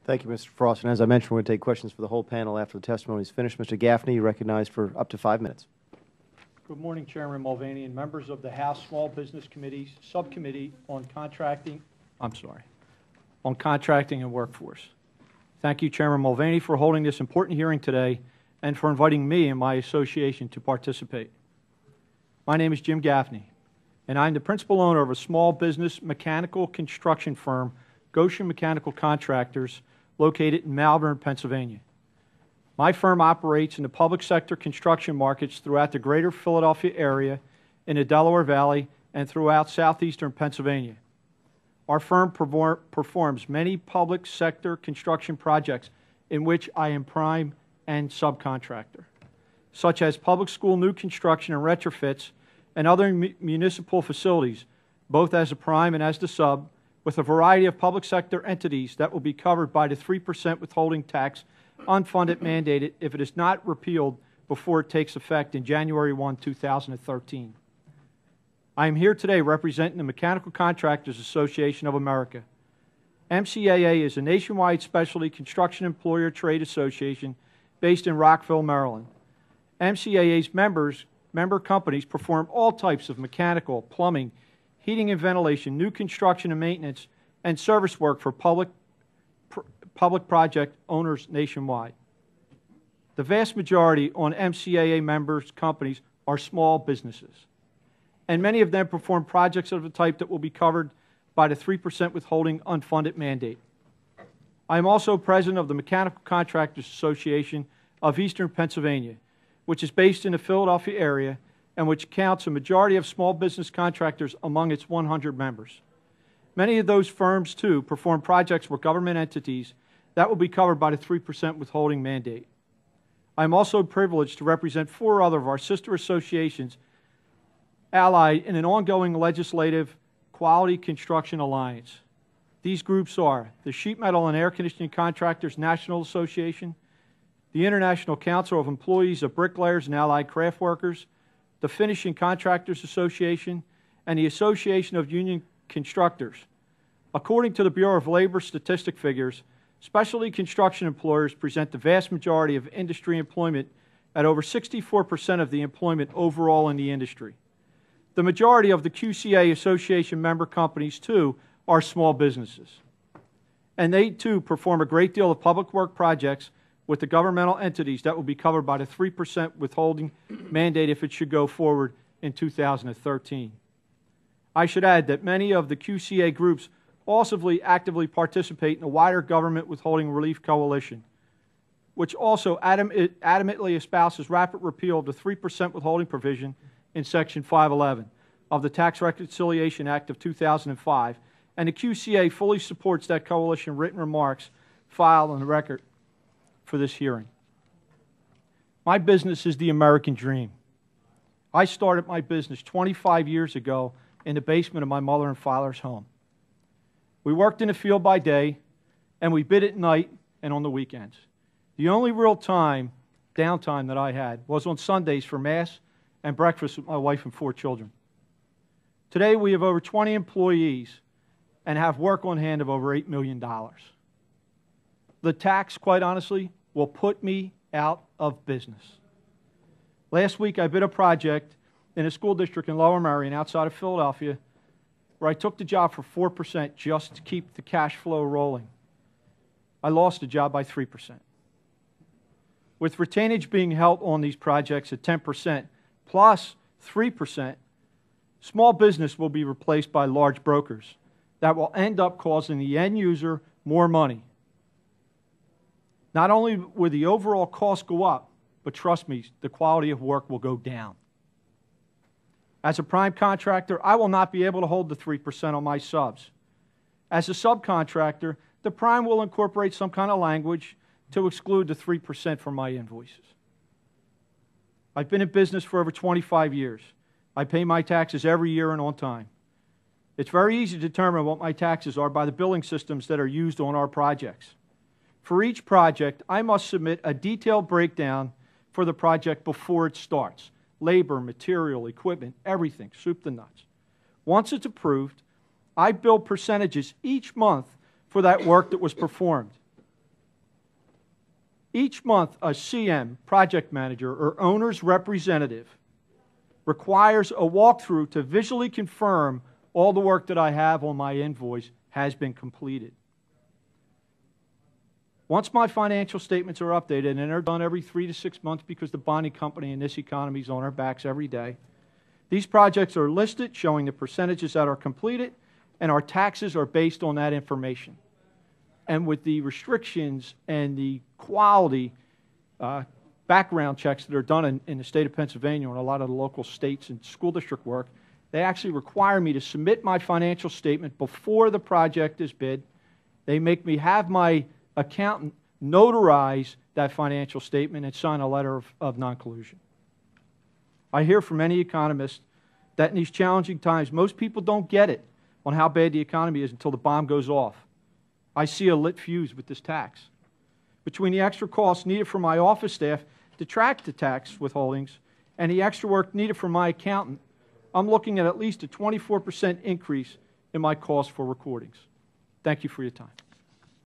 Thank you, Mr. Frost. And as I mentioned, we're going to take questions for the whole panel after the testimony is finished. Mr. Gaffney, you recognized for up to 5 minutes. Good morning, Chairman Mulvaney and members of the House Small Business Committee's Subcommittee on Contracting and Workforce. Thank you, Chairman Mulvaney, for holding this important hearing today and for inviting me and my association to participate. My name is Jim Gaffney, and I'm the principal owner of a small business mechanical construction firm, Goshen Mechanical Contractors, located in Malvern, Pennsylvania. My firm operates in the public sector construction markets throughout the greater Philadelphia area, in the Delaware Valley, and throughout southeastern Pennsylvania. Our firm performs many public sector construction projects in which I am prime and subcontractor, such as public school new construction and retrofits and other municipal facilities, both as a prime and as the sub, with a variety of public sector entities that will be covered by the 3% withholding tax unfunded mandated if it is not repealed before it takes effect in January 1, 2013. I am here today representing the Mechanical Contractors Association of America. MCAA is a nationwide specialty construction employer trade association based in Rockville, Maryland. MCAA's member companies perform all types of mechanical, plumbing, heating and ventilation, new construction and maintenance, and service work for public project owners nationwide. The vast majority on MCAA members' companies are small businesses, and many of them perform projects of the type that will be covered by the 3% withholding unfunded mandate. I am also president of the Mechanical Contractors Association of Eastern Pennsylvania, which is based in the Philadelphia area and which counts a majority of small business contractors among its 100 members. Many of those firms, too, perform projects with government entities that will be covered by the 3% withholding mandate. I am also privileged to represent 4 other of our sister associations allied in an ongoing legislative Quality Construction Alliance. These groups are the Sheet Metal and Air Conditioning Contractors National Association, the International Council of Employees of Bricklayers and Allied Craft Workers, the Finishing Contractors Association, and the Association of Union Constructors. According to the Bureau of Labor statistic figures, specialty construction employers present the vast majority of industry employment at over 64% of the employment overall in the industry. The majority of the QCA Association member companies, too, are small businesses. And they, too, perform a great deal of public work projects with the governmental entities that will be covered by the 3% withholding mandate if it should go forward in 2013. I should add that many of the QCA groups also actively participate in the wider government withholding relief coalition, which also adamantly espouses rapid repeal of the 3% withholding provision in Section 511 of the Tax Reconciliation Act of 2005, and the QCA fully supports that coalition written remarks filed on the record for this hearing. My business is the American dream. I started my business 25 years ago in the basement of my mother and father's home. We worked in the field by day, and we bid at night and on the weekends. The only real downtime that I had was on Sundays for Mass and breakfast with my wife and 4 children. Today, we have over 20 employees and have work on hand of over $8 million. The tax, quite honestly, will put me out of business. Last week, I bid a project in a school district in Lower Merion outside of Philadelphia where I took the job for 4% just to keep the cash flow rolling. I lost the job by 3%. With retainage being held on these projects at 10% plus 3%, small business will be replaced by large brokers that will end up causing the end user more money. Not only will the overall cost go up, but trust me, the quality of work will go down. As a prime contractor, I will not be able to hold the 3% on my subs. As a subcontractor, the prime will incorporate some kind of language to exclude the 3% from my invoices. I've been in business for over 25 years. I pay my taxes every year and on time. It's very easy to determine what my taxes are by the billing systems that are used on our projects. For each project, I must submit a detailed breakdown for the project before it starts. Labor, material, equipment, everything, soup to nuts. Once it's approved, I bill percentages each month for that work that was performed. Each month, a CM, project manager, or owner's representative requires a walkthrough to visually confirm all the work that I have on my invoice has been completed. Once my financial statements are updated, and they're done every 3 to 6 months because the bonding company in this economy is on our backs every day, these projects are listed showing the percentages that are completed, and our taxes are based on that information. And with the restrictions and the quality background checks that are done in the state of Pennsylvania on a lot of the local states and school district work, they actually require me to submit my financial statement before the project is bid. They make me have my accountant notarize that financial statement and sign a letter of non-collusion. I hear from many economists that in these challenging times, most people don't get it on how bad the economy is until the bomb goes off. I see a lit fuse with this tax. Between the extra costs needed for my office staff to track the tax withholdings and the extra work needed for my accountant, I'm looking at least a 24% increase in my cost for recordings. Thank you for your time.